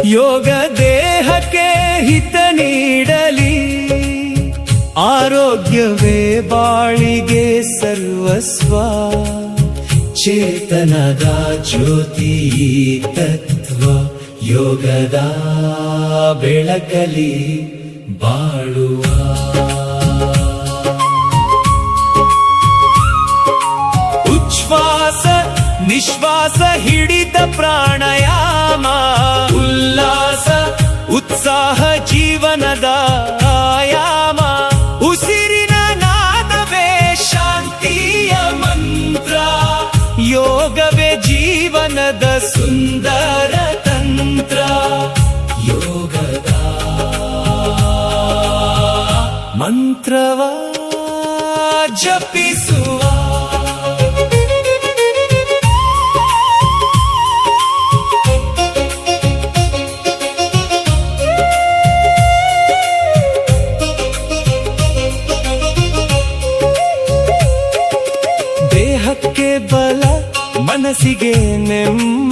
ಯೋಗ ದೇಹಕ್ಕೆ ಹಿತ ನೀಡಲಿ, ಆರೋಗ್ಯವೇ ಬಾಳಿಗೆ ಸರ್ವಸ್ವ. ಚೇತನದ ಜ್ಯೋತಿ ತತ್ವ, ಯೋಗದ ಬೆಳಕಲಿ ಬಾಳುವ. ಉಚ್ಛ್ವಾಸ ನಿಶ್ವಾಸ ಹಿಡಿದ ಪ್ರಾಣಾಯಾಮ, ಉಲ್ಲಾಸ ಉತ್ಸಾಹ ಜೀವನದ ಆಯಾಮ. ಉಸಿರಿನ ನಾದವೇ ಶಾಂತಿಯ ಮಂತ್ರ, ಯೋಗವೇ ಜೀವನದ ಸುಂದರ ತಂತ್ರ. ಯೋಗದ ಮಂತ್ರವ ಜಪಿಸುವ. ದೇಹಕ್ಕೆ ಬಲ, ಮನಸ್ಸಿಗೆ ನೆಮ್ಮದಿ,